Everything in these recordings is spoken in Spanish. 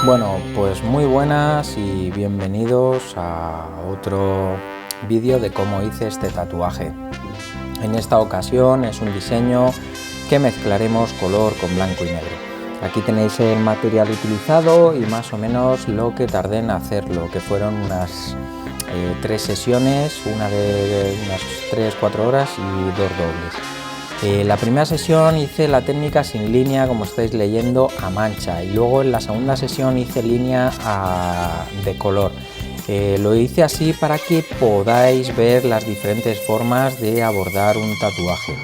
Bueno, pues muy buenas y bienvenidos a otro vídeo de cómo hice este tatuaje. En esta ocasión es un diseño que mezclaremos color con blanco y negro. Aquí tenéis el material utilizado y más o menos lo que tardé en hacerlo, que fueron unas 3 sesiones, una de unas 3-4 horas y 2 dobles. La primera sesión hice la técnica sin línea, como estáis leyendo, a mancha, y luego en la segunda sesión hice línea de color. Lo hice así para que podáis ver las diferentes formas de abordar un tatuaje.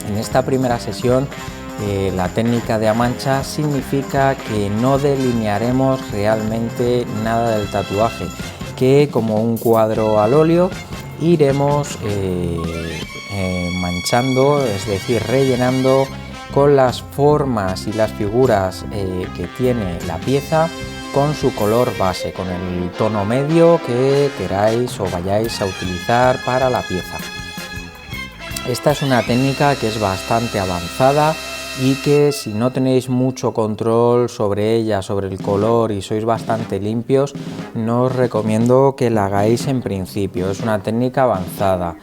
En esta primera sesión la técnica de a mancha significa que no delinearemos realmente nada del tatuaje, que como un cuadro al óleo iremos manchando, es decir, rellenando con las formas y las figuras que tiene la pieza con su color base, con el tono medio que queráis o vayáis a utilizar para la pieza. Esta es una técnica que es bastante avanzada y que si no tenéis mucho control sobre ella, sobre el color y sois bastante limpios, no os recomiendo que la hagáis en principio. Es una técnica avanzada,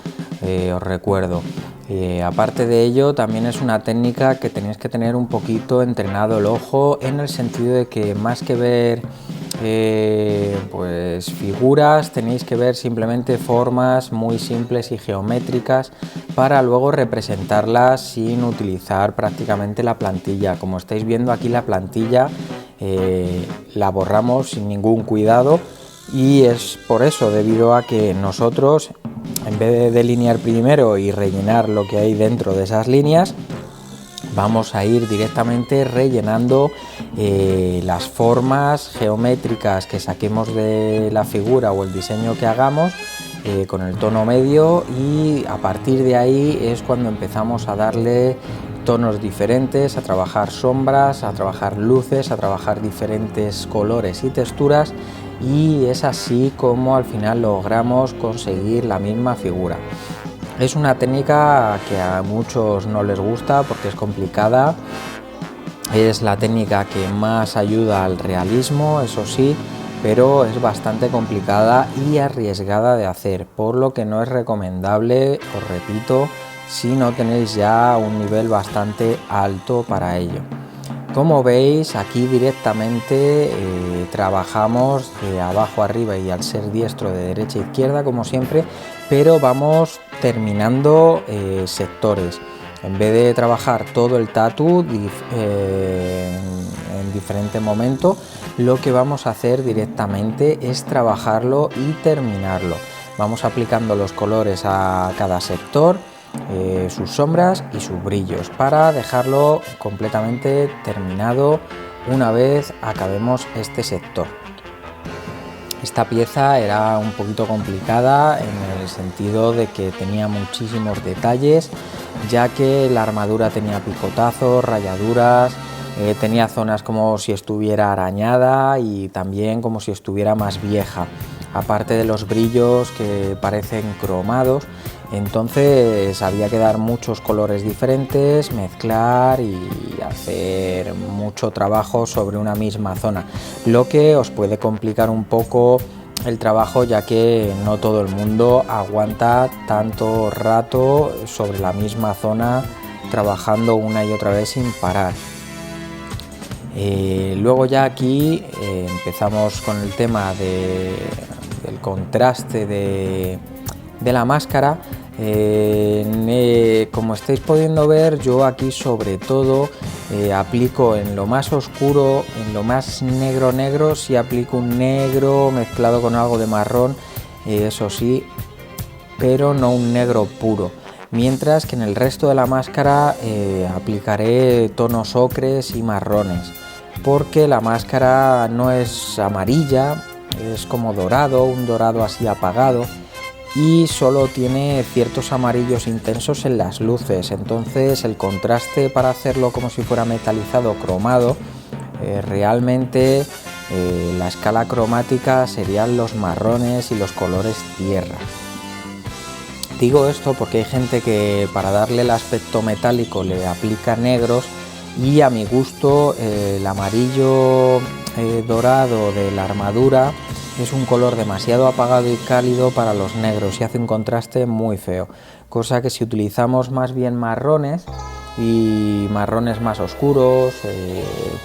os recuerdo. Aparte de ello, también es una técnica que tenéis que tener un poquito entrenado el ojo, en el sentido de que más que ver pues figuras, tenéis que ver simplemente formas muy simples y geométricas para luego representarlas sin utilizar prácticamente la plantilla. Como estáis viendo aquí, la plantilla la borramos sin ningún cuidado, y es por eso, debido a que nosotros, en vez de delinear primero y rellenar lo que hay dentro de esas líneas, vamos a ir directamente rellenando las formas geométricas que saquemos de la figura o el diseño que hagamos con el tono medio, y a partir de ahí es cuando empezamos a darle tonos diferentes, a trabajar sombras, a trabajar luces, a trabajar diferentes colores y texturas, y es así como al final logramos conseguir la misma figura. Es una técnica que a muchos no les gusta porque es complicada, es la técnica que más ayuda al realismo, eso sí, pero es bastante complicada y arriesgada de hacer, por lo que no es recomendable, os repito, si no tenéis ya un nivel bastante alto para ello. Como veis, aquí directamente trabajamos de abajo a arriba, y al ser diestro de derecha a izquierda como siempre, pero vamos terminando sectores. En vez de trabajar todo el tatu en diferente momento, lo que vamos a hacer directamente es trabajarlo y terminarlo. Vamos aplicando los colores a cada sector, sus sombras y sus brillos, para dejarlo completamente terminado una vez acabemos este sector. Esta pieza era un poquito complicada en el sentido de que tenía muchísimos detalles, ya que la armadura tenía picotazos, rayaduras, tenía zonas como si estuviera arañada y también como si estuviera más vieja, aparte de los brillos que parecen cromados. Entonces había que dar muchos colores diferentes, mezclar y hacer mucho trabajo sobre una misma zona, lo que os puede complicar un poco el trabajo, ya que no todo el mundo aguanta tanto rato sobre la misma zona trabajando una y otra vez sin parar. Luego ya aquí empezamos con el tema del contraste de la máscara. Como estáis pudiendo ver, yo aquí sobre todo aplico en lo más oscuro, en lo más negro, sí aplico un negro mezclado con algo de marrón, eso sí, pero no un negro puro. Mientras que en el resto de la máscara aplicaré tonos ocres y marrones, porque la máscara no es amarilla, es como dorado, un dorado así apagado, y solo tiene ciertos amarillos intensos en las luces. Entonces el contraste, para hacerlo como si fuera metalizado o cromado, realmente la escala cromática serían los marrones y los colores tierra. Digo esto porque hay gente que para darle el aspecto metálico le aplica negros y a mi gusto el amarillo dorado de la armadura es un color demasiado apagado y cálido para los negros y hace un contraste muy feo, cosa que si utilizamos más bien marrones y marrones más oscuros,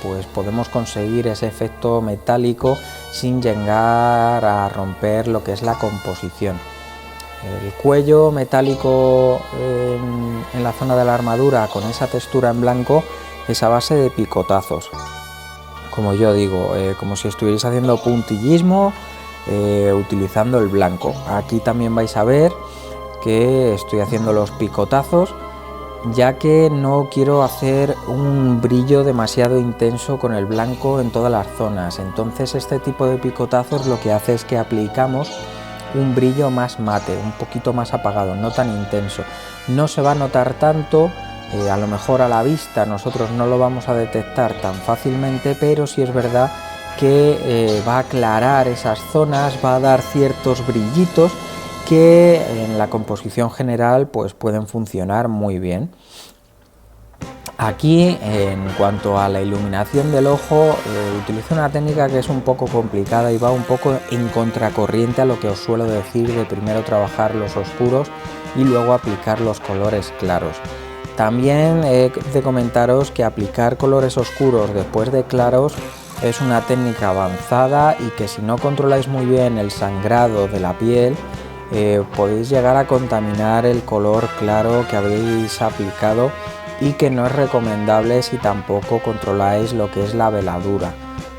pues podemos conseguir ese efecto metálico sin llegar a romper lo que es la composición. El cuello metálico en la zona de la armadura con esa textura en blanco es a base de picotazos, como yo digo, como si estuvierais haciendo puntillismo utilizando el blanco. Aquí también vais a ver que estoy haciendo los picotazos, ya que no quiero hacer un brillo demasiado intenso con el blanco en todas las zonas. Entonces este tipo de picotazos lo que hace es que aplicamos un brillo más mate, un poquito más apagado, no tan intenso. No se va a notar tanto, a lo mejor a la vista nosotros no lo vamos a detectar tan fácilmente, pero sí es verdad que va a aclarar esas zonas, va a dar ciertos brillitos que en la composición general pues pueden funcionar muy bien. Aquí, en cuanto a la iluminación del ojo, utilizo una técnica que es un poco complicada y va un poco en contracorriente a lo que os suelo decir de primero trabajar los oscuros y luego aplicar los colores claros. También he de comentaros que aplicar colores oscuros después de claros es una técnica avanzada y que si no controláis muy bien el sangrado de la piel, podéis llegar a contaminar el color claro que habéis aplicado y que no es recomendable si tampoco controláis lo que es la veladura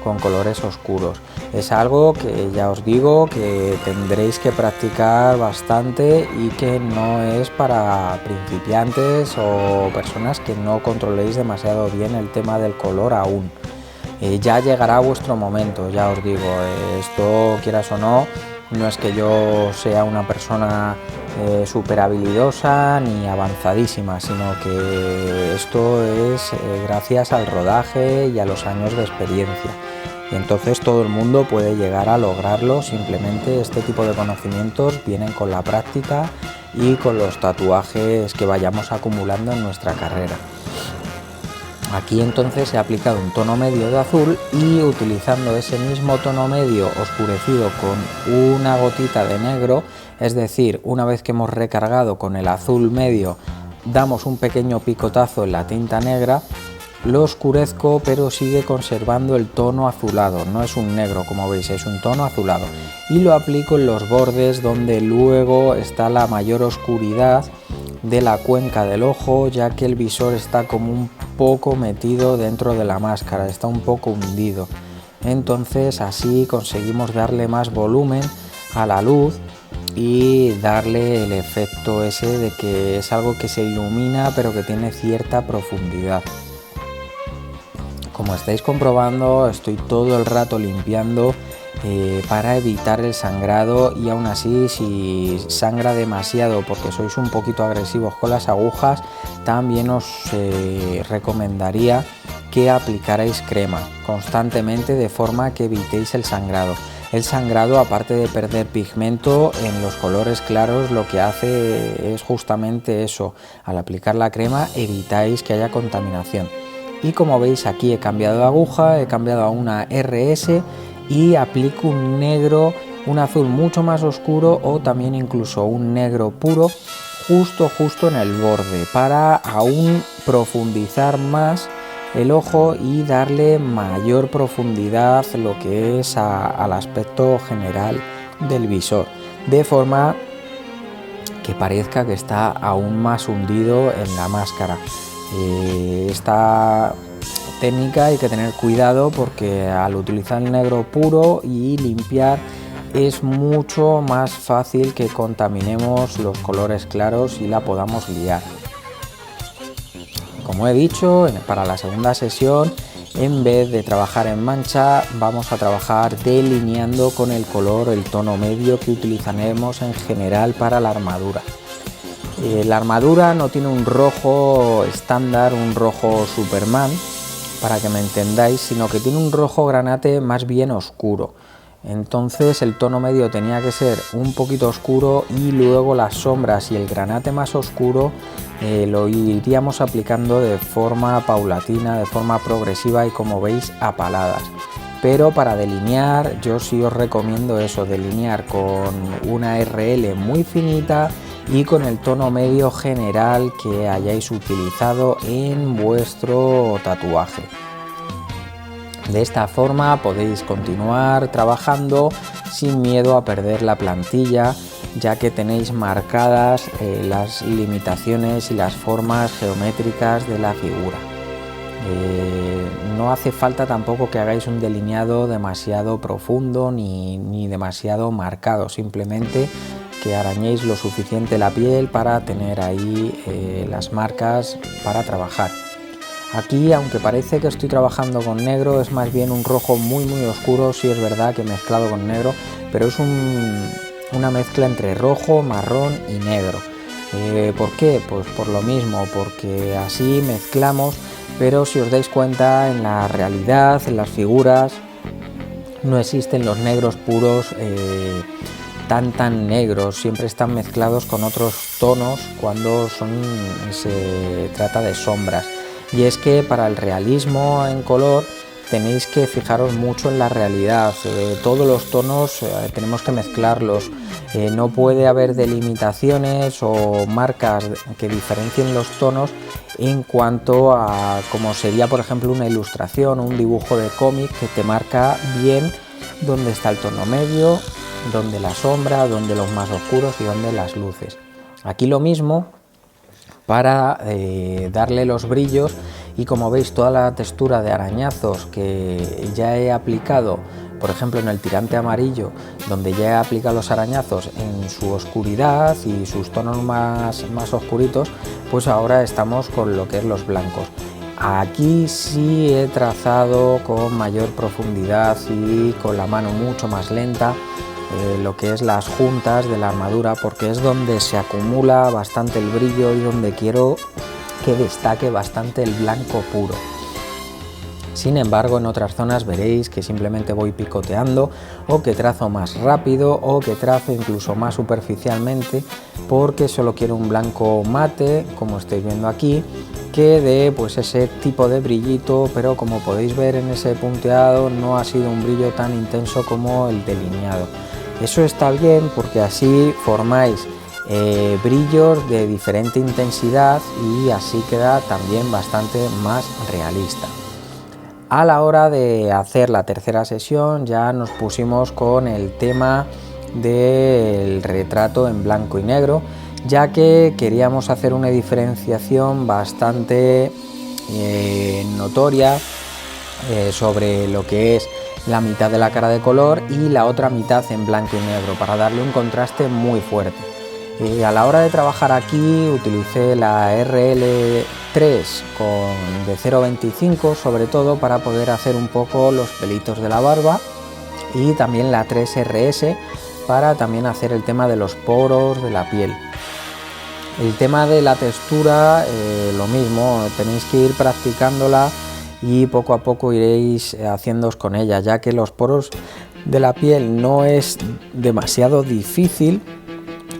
con colores oscuros. Es algo que ya os digo que tendréis que practicar bastante y que no es para principiantes o personas que no controléis demasiado bien el tema del color aún. Ya llegará vuestro momento, ya os digo, esto quieras o no, no es que yo sea una persona súper habilidosa ni avanzadísima, sino que esto es gracias al rodaje y a los años de experiencia. Y entonces todo el mundo puede llegar a lograrlo, simplemente este tipo de conocimientos vienen con la práctica y con los tatuajes que vayamos acumulando en nuestra carrera. Aquí entonces he aplicado un tono medio de azul y utilizando ese mismo tono medio oscurecido con una gotita de negro, es decir, una vez que hemos recargado con el azul medio, damos un pequeño picotazo en la tinta negra, lo oscurezco pero sigue conservando el tono azulado, no es un negro como veis, es un tono azulado y lo aplico en los bordes donde luego está la mayor oscuridad de la cuenca del ojo, ya que el visor está como un poco metido dentro de la máscara, está un poco hundido. Entonces así conseguimos darle más volumen a la luz y darle el efecto ese de que es algo que se ilumina pero que tiene cierta profundidad. Como estáis comprobando, estoy todo el rato limpiando para evitar el sangrado y aún así si sangra demasiado porque sois un poquito agresivos con las agujas, también os recomendaría que aplicarais crema constantemente de forma que evitéis el sangrado. El sangrado, aparte de perder pigmento en los colores claros, lo que hace es justamente eso. Al aplicar la crema evitáis que haya contaminación. Y como veis aquí he cambiado de aguja, he cambiado a una RS y aplico un negro, un azul mucho más oscuro o también incluso un negro puro justo en el borde para aún profundizar más el ojo y darle mayor profundidad lo que es al aspecto general del visor, de forma que parezca que está aún más hundido en la máscara. Esta técnica hay que tener cuidado porque al utilizar el negro puro y limpiar es mucho más fácil que contaminemos los colores claros y la podamos liar. Como he dicho, para la segunda sesión, en vez de trabajar en mancha, vamos a trabajar delineando con el color, el tono medio que utilizaremos en general para la armadura. La armadura no tiene un rojo estándar, un rojo Superman, para que me entendáis, sino que tiene un rojo granate más bien oscuro. Entonces el tono medio tenía que ser un poquito oscuro y luego las sombras y el granate más oscuro lo iríamos aplicando de forma paulatina, de forma progresiva y, como veis, a paladas. Pero para delinear yo sí os recomiendo eso, delinear con una RL muy finita y con el tono medio general que hayáis utilizado en vuestro tatuaje. De esta forma podéis continuar trabajando sin miedo a perder la plantilla, ya que tenéis marcadas las limitaciones y las formas geométricas de la figura. No hace falta tampoco que hagáis un delineado demasiado profundo ni demasiado marcado, simplemente que arañéis lo suficiente la piel para tener ahí las marcas para trabajar. Aquí, aunque parece que estoy trabajando con negro, es más bien un rojo muy oscuro, sí es verdad que mezclado con negro, pero es una mezcla entre rojo, marrón y negro. ¿Por qué? Pues por lo mismo, porque así mezclamos, pero si os dais cuenta, en la realidad, en las figuras, no existen los negros puros tan negros, siempre están mezclados con otros tonos cuando se trata de sombras. Y es que para el realismo en color tenéis que fijaros mucho en la realidad, todos los tonos tenemos que mezclarlos, no puede haber delimitaciones o marcas que diferencien los tonos en cuanto a como sería, por ejemplo, una ilustración o un dibujo de cómic que te marca bien dónde está el tono medio, dónde la sombra, dónde los más oscuros y dónde las luces. Aquí lo mismo para darle los brillos, y como veis, toda la textura de arañazos que ya he aplicado, por ejemplo en el tirante amarillo, donde ya he aplicado los arañazos en su oscuridad y sus tonos más oscuritos, pues ahora estamos con lo que es los blancos. Aquí sí he trazado con mayor profundidad y con la mano mucho más lenta lo que es las juntas de la armadura, porque es donde se acumula bastante el brillo y donde quiero que destaque bastante el blanco puro. Sin embargo, en otras zonas veréis que simplemente voy picoteando, o que trazo más rápido, o que trazo incluso más superficialmente, porque solo quiero un blanco mate, como estáis viendo aquí, que dé pues ese tipo de brillito, pero como podéis ver en ese punteado no ha sido un brillo tan intenso como el delineado. Eso está bien porque así formáis brillos de diferente intensidad y así queda también bastante más realista. A la hora de hacer la tercera sesión ya nos pusimos con el tema del retrato en blanco y negro, ya que queríamos hacer una diferenciación bastante notoria sobre lo que es la mitad de la cara de color y la otra mitad en blanco y negro, para darle un contraste muy fuerte. A la hora de trabajar aquí utilicé la RL3 de 0,25 sobre todo para poder hacer un poco los pelitos de la barba, y también la 3RS para también hacer el tema de los poros de la piel. El tema de la textura, lo mismo, tenéis que ir practicándola y poco a poco iréis haciéndoos con ella, ya que los poros de la piel no es demasiado difícil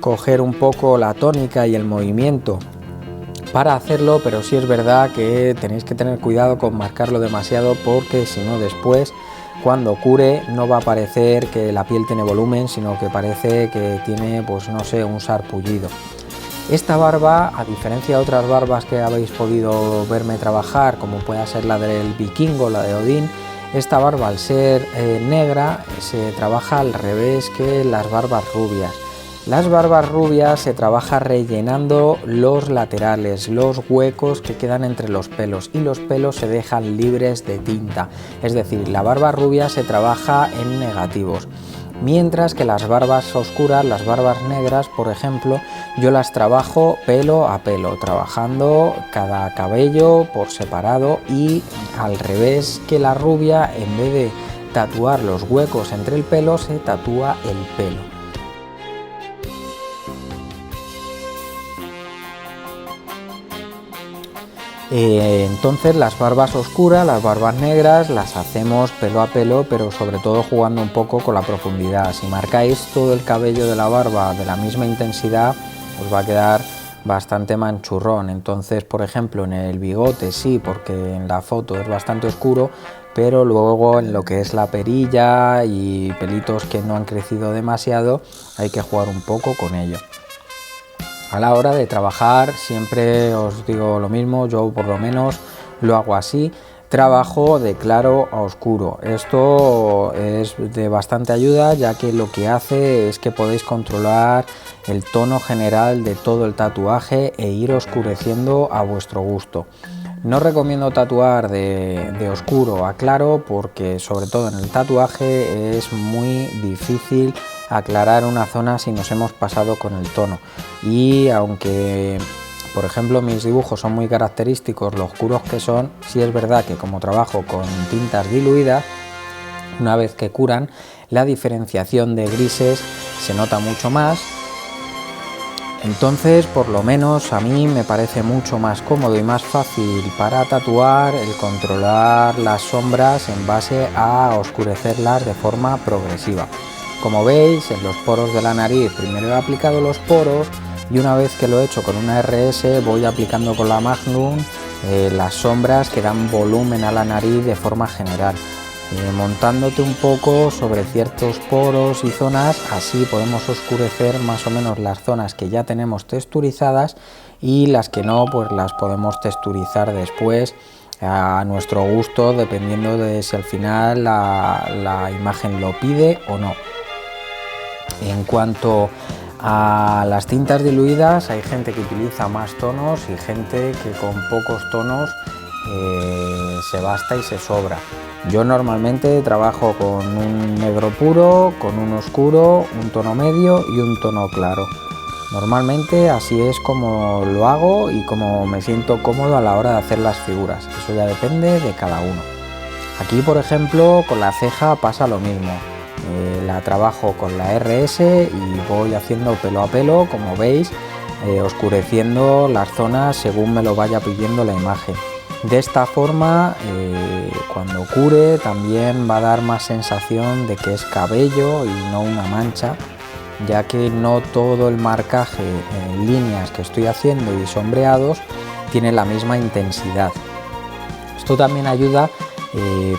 coger un poco la tónica y el movimiento para hacerlo, pero sí es verdad que tenéis que tener cuidado con marcarlo demasiado, porque si no después cuando cure no va a parecer que la piel tiene volumen, sino que parece que tiene, pues no sé, un sarpullido. Esta barba, a diferencia de otras barbas que habéis podido verme trabajar, como pueda ser la del vikingo, la de Odín, esta barba, al ser negra, se trabaja al revés que las barbas rubias. Las barbas rubias se trabaja rellenando los laterales, los huecos que quedan entre los pelos, y los pelos se dejan libres de tinta. Es decir, la barba rubia se trabaja en negativos. Mientras que las barbas oscuras, las barbas negras, por ejemplo, yo las trabajo pelo a pelo, trabajando cada cabello por separado, y al revés que la rubia, en vez de tatuar los huecos entre el pelo, se tatúa el pelo. Entonces las barbas oscuras, las barbas negras, las hacemos pelo a pelo, pero sobre todo jugando un poco con la profundidad. Si marcáis todo el cabello de la barba de la misma intensidad, os va a quedar bastante manchurrón. Entonces, por ejemplo, en el bigote sí, porque en la foto es bastante oscuro, pero luego en lo que es la perilla y pelitos que no han crecido demasiado, hay que jugar un poco con ello. A la hora de trabajar siempre os digo lo mismo, yo por lo menos lo hago así, trabajo de claro a oscuro. Esto es de bastante ayuda, ya que lo que hace es que podéis controlar el tono general de todo el tatuaje e ir oscureciendo a vuestro gusto. No recomiendo tatuar de oscuro a claro, porque sobre todo en el tatuaje es muy difícil aclarar una zona si nos hemos pasado con el tono. Y aunque por ejemplo mis dibujos son muy característicos, lo oscuros que son, sí es verdad que como trabajo con tintas diluidas, una vez que curan, la diferenciación de grises se nota mucho más. Entonces, por lo menos a mí me parece mucho más cómodo y más fácil para tatuar el controlar las sombras en base a oscurecerlas de forma progresiva. Como veis, en los poros de la nariz primero he aplicado los poros, y una vez que lo he hecho con una RS voy aplicando con la Magnum las sombras que dan volumen a la nariz de forma general, montándote un poco sobre ciertos poros y zonas. Así podemos oscurecer más o menos las zonas que ya tenemos texturizadas, y las que no, pues las podemos texturizar después a nuestro gusto, dependiendo de si al final la imagen lo pide o no. En cuanto a las tintas diluidas, hay gente que utiliza más tonos y gente que con pocos tonos se basta y se sobra. Yo normalmente trabajo con un negro puro, con un oscuro, un tono medio y un tono claro. Normalmente así es como lo hago y como me siento cómodo a la hora de hacer las figuras. Eso ya depende de cada uno. Aquí, por ejemplo, con la ceja pasa lo mismo. La trabajo con la RS y voy haciendo pelo a pelo, como veis, oscureciendo las zonas según me lo vaya pidiendo la imagen. De esta forma, cuando cure también va a dar más sensación de que es cabello y no una mancha, ya que no todo el marcaje en líneas que estoy haciendo y sombreados tiene la misma intensidad. Esto también ayuda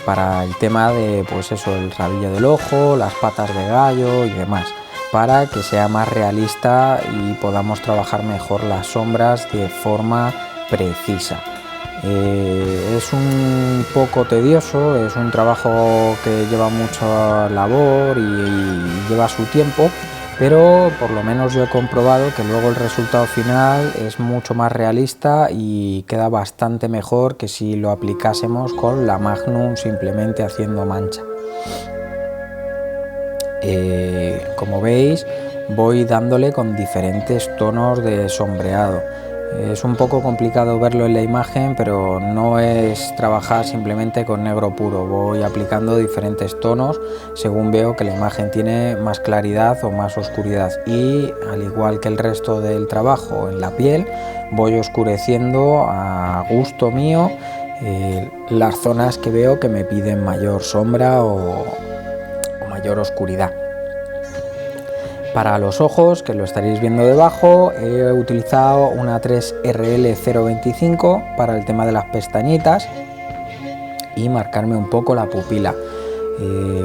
para el tema de, pues eso, el rabillo del ojo, las patas de gallo y demás, para que sea más realista y podamos trabajar mejor las sombras de forma precisa. Es un poco tedioso, es un trabajo que lleva mucha labor y lleva su tiempo, pero por lo menos yo he comprobado que luego el resultado final es mucho más realista y queda bastante mejor que si lo aplicásemos con la Magnum simplemente haciendo mancha. Como veis, voy dándole con diferentes tonos de sombreado. Es un poco complicado verlo en la imagen, pero no es trabajar simplemente con negro puro. Voy aplicando diferentes tonos según veo que la imagen tiene más claridad o más oscuridad, y al igual que el resto del trabajo en la piel, voy oscureciendo a gusto mío las zonas que veo que me piden mayor sombra o mayor oscuridad. Para los ojos, que lo estaréis viendo debajo, he utilizado una 3RL025 para el tema de las pestañitas y marcarme un poco la pupila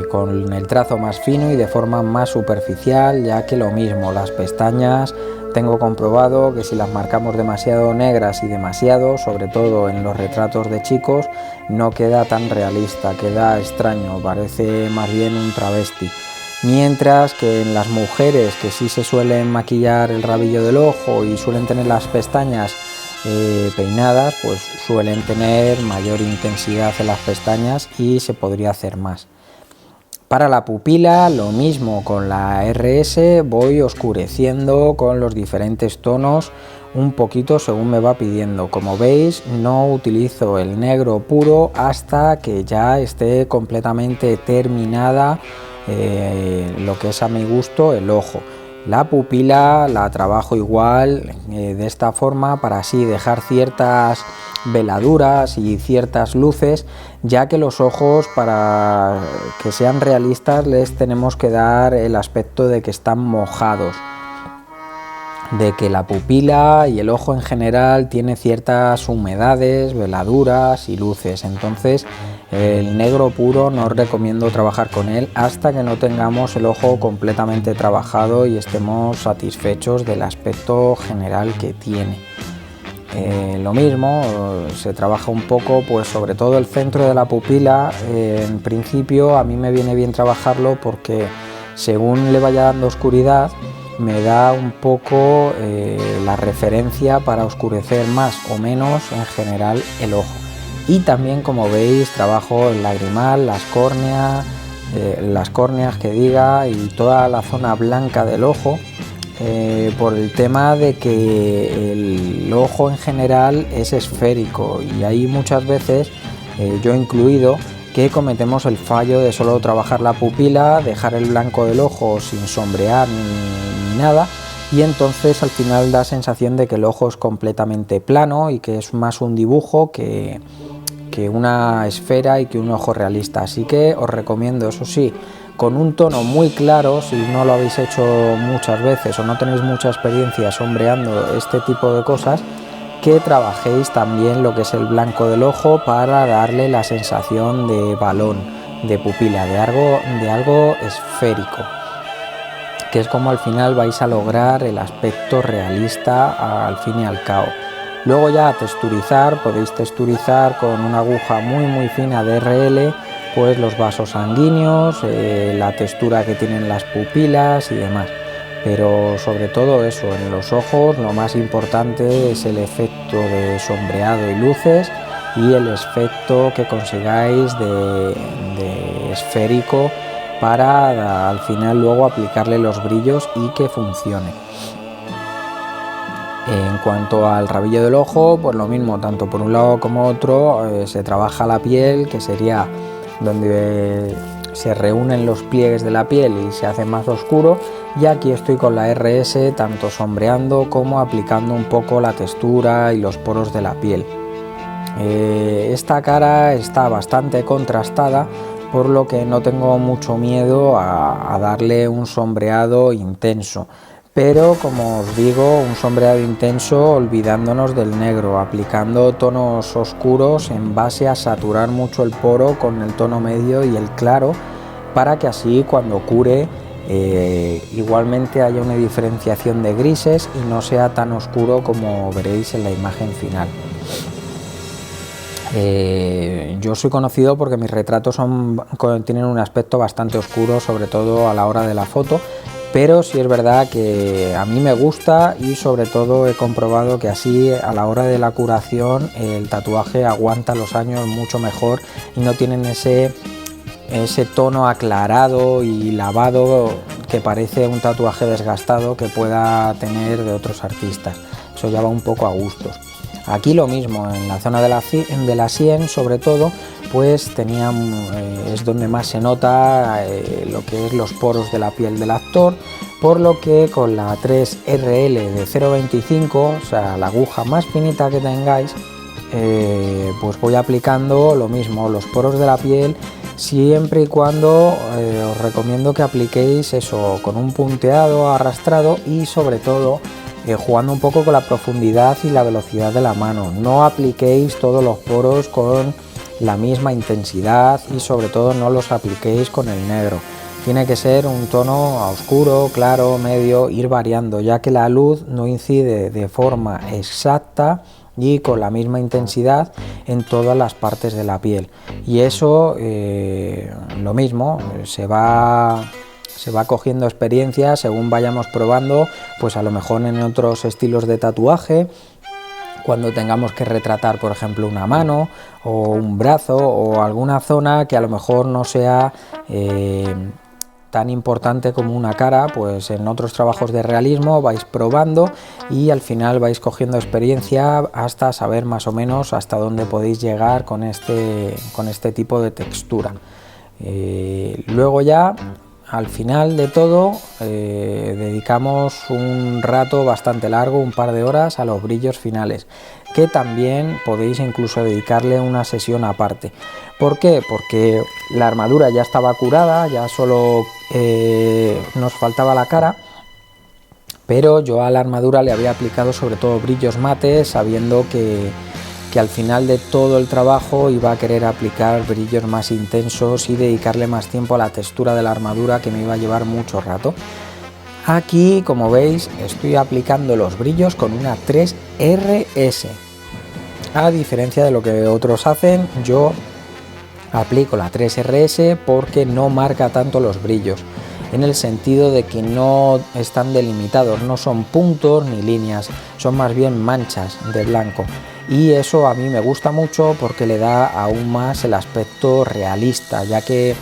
con el trazo más fino y de forma más superficial, ya que lo mismo, las pestañas tengo comprobado que si las marcamos demasiado negras y demasiado, sobre todo en los retratos de chicos, no queda tan realista, queda extraño, parece más bien un travesti. Mientras que en las mujeres, que sí se suelen maquillar el rabillo del ojo y suelen tener las pestañas peinadas, pues suelen tener mayor intensidad en las pestañas y se podría hacer más. Para la pupila, lo mismo, con la RS voy oscureciendo con los diferentes tonos un poquito según me va pidiendo. Como veis, no utilizo el negro puro hasta que ya esté completamente terminada lo que es a mi gusto el ojo. La pupila la trabajo igual de esta forma para así dejar ciertas veladuras y ciertas luces, ya que los ojos, para que sean realistas, les tenemos que dar el aspecto de que están mojados, de que la pupila y el ojo en general tiene ciertas humedades, veladuras y luces. Entonces el negro puro no os recomiendo trabajar con él hasta que no tengamos el ojo completamente trabajado y estemos satisfechos del aspecto general que tiene. Lo mismo, se trabaja un poco, pues sobre todo el centro de la pupila. En principio a mí me viene bien trabajarlo porque según le vaya dando oscuridad me da un poco la referencia para oscurecer más o menos en general el ojo. Y también, como veis, trabajo el lagrimal, las córneas y toda la zona blanca del ojo, por el tema de que el ojo en general es esférico y hay muchas veces, yo incluido, que cometemos el fallo de solo trabajar la pupila, dejar el blanco del ojo sin sombrear ni nada, y entonces al final da sensación de que el ojo es completamente plano y que es más un dibujo que una esfera y que un ojo realista. Así que os recomiendo, eso sí, con un tono muy claro, si no lo habéis hecho muchas veces o no tenéis mucha experiencia sombreando este tipo de cosas, que trabajéis también lo que es el blanco del ojo para darle la sensación de balón, de pupila, de algo esférico, que es como al final vais a lograr el aspecto realista al fin y al cabo. Luego ya texturizar, podéis texturizar con una aguja muy fina de RL, pues los vasos sanguíneos, la textura que tienen las pupilas y demás. Pero sobre todo eso, en los ojos lo más importante es el efecto de sombreado y luces y el efecto que consigáis de esférico para al final luego aplicarle los brillos y que funcione. En cuanto al rabillo del ojo, pues lo mismo, tanto por un lado como otro, se trabaja la piel, que sería donde se reúnen los pliegues de la piel y se hace más oscuro, y aquí estoy con la RS tanto sombreando como aplicando un poco la textura y los poros de la piel. Esta cara está bastante contrastada, por lo que no tengo mucho miedo a darle un sombreado intenso, pero como os digo, un sombreado intenso olvidándonos del negro, aplicando tonos oscuros en base a saturar mucho el poro con el tono medio y el claro, para que así cuando cure igualmente haya una diferenciación de grises y no sea tan oscuro como veréis en la imagen final. Yo soy conocido porque mis retratos tienen un aspecto bastante oscuro, sobre todo a la hora de la foto, pero sí es verdad que a mí me gusta y sobre todo he comprobado que así a la hora de la curación el tatuaje aguanta los años mucho mejor y no tienen ese tono aclarado y lavado que parece un tatuaje desgastado que pueda tener de otros artistas. Eso ya va un poco a gustos. Aquí lo mismo, en la zona de la sien sobre todo, pues es donde más se nota lo que es los poros de la piel del actor, por lo que con la 3RL de 0,25, o sea la aguja más finita que tengáis, pues voy aplicando lo mismo, los poros de la piel, siempre y cuando os recomiendo que apliquéis eso con un punteado arrastrado y sobre todo jugando un poco con la profundidad y la velocidad de la mano. No apliquéis todos los poros con la misma intensidad y sobre todo no los apliquéis con el negro. Tiene que ser un tono oscuro, claro, medio, ir variando, ya que la luz no incide de forma exacta y con la misma intensidad en todas las partes de la piel. Y eso, lo mismo, se va cogiendo experiencia según vayamos probando, pues a lo mejor en otros estilos de tatuaje, cuando tengamos que retratar por ejemplo una mano o un brazo o alguna zona que a lo mejor no sea tan importante como una cara, pues en otros trabajos de realismo vais probando y al final vais cogiendo experiencia hasta saber más o menos hasta dónde podéis llegar con este tipo de textura. Luego ya al final de todo dedicamos un rato bastante largo, un par de horas, a los brillos finales, que también podéis incluso dedicarle una sesión aparte. ¿Por qué? Porque la armadura ya estaba curada, ya solo nos faltaba la cara, pero yo a la armadura le había aplicado sobre todo brillos mates, sabiendo que al final de todo el trabajo iba a querer aplicar brillos más intensos y dedicarle más tiempo a la textura de la armadura, que me iba a llevar mucho rato. Aquí, como veis, estoy aplicando los brillos con una 3RS. A diferencia de lo que otros hacen, yo aplico la 3RS porque no marca tanto los brillos, en el sentido de que no están delimitados, no son puntos ni líneas, son más bien manchas de blanco, y eso a mí me gusta mucho porque le da aún más el aspecto realista, ya que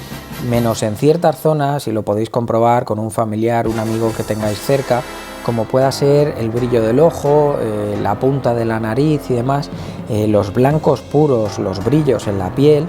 menos en ciertas zonas, y lo podéis comprobar con un familiar, un amigo que tengáis cerca, como pueda ser el brillo del ojo, la punta de la nariz y demás, los blancos puros, los brillos en la piel,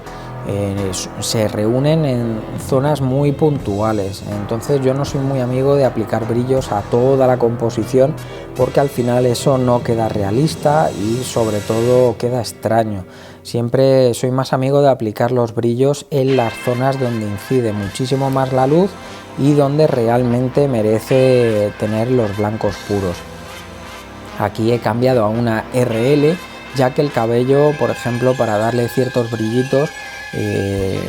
se reúnen en zonas muy puntuales. Entonces yo no soy muy amigo de aplicar brillos a toda la composición, porque al final eso no queda realista y sobre todo queda extraño. Siempre soy más amigo de aplicar los brillos en las zonas donde incide muchísimo más la luz y donde realmente merece tener los blancos puros. Aquí he cambiado a una RL, ya que el cabello, por ejemplo, para darle ciertos brillitos,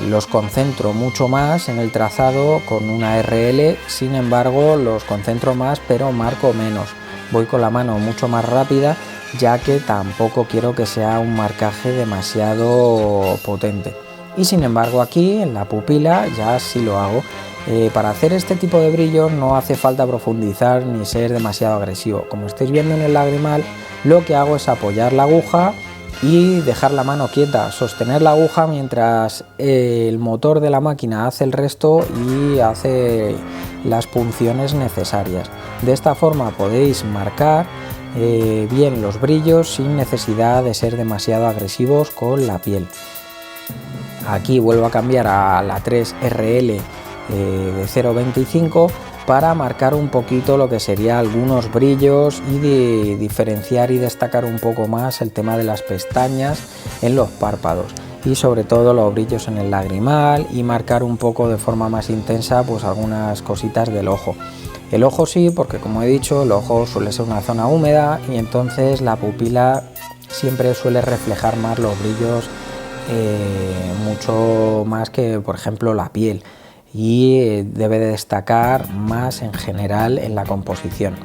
los concentro mucho más en el trazado con una RL, sin embargo los concentro más pero marco menos, voy con la mano mucho más rápida, ya que tampoco quiero que sea un marcaje demasiado potente. Y sin embargo aquí en la pupila ya sí lo hago. Para hacer este tipo de brillos no hace falta profundizar ni ser demasiado agresivo. Como estáis viendo en el lagrimal, lo que hago es apoyar la aguja y dejar la mano quieta, sostener la aguja mientras el motor de la máquina hace el resto y hace las punciones necesarias. De esta forma podéis marcar bien los brillos sin necesidad de ser demasiado agresivos con la piel. Aquí vuelvo a cambiar a la 3RL de 0,25 para marcar un poquito lo que sería algunos brillos y de diferenciar y destacar un poco más el tema de las pestañas en los párpados y sobre todo los brillos en el lagrimal, y marcar un poco de forma más intensa pues algunas cositas del ojo. El ojo sí, porque como he dicho, el ojo suele ser una zona húmeda y entonces la pupila siempre suele reflejar más los brillos, mucho más que por ejemplo la piel, y debe de destacar más en general en la composición.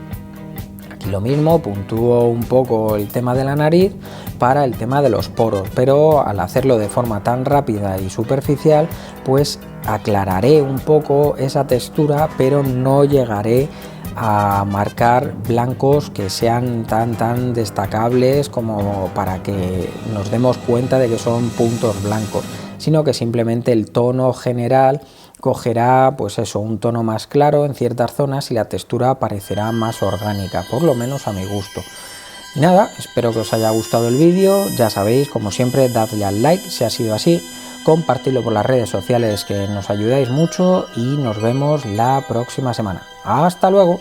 Aquí lo mismo, puntúo un poco el tema de la nariz para el tema de los poros, pero al hacerlo de forma tan rápida y superficial pues aclararé un poco esa textura, pero no llegaré a marcar blancos que sean tan destacables como para que nos demos cuenta de que son puntos blancos, sino que simplemente el tono general cogerá pues eso, un tono más claro en ciertas zonas y la textura parecerá más orgánica, por lo menos a mi gusto. Y nada, espero que os haya gustado el vídeo, ya sabéis, como siempre, dadle al like si ha sido así, compartidlo por las redes sociales que nos ayudáis mucho y nos vemos la próxima semana. ¡Hasta luego!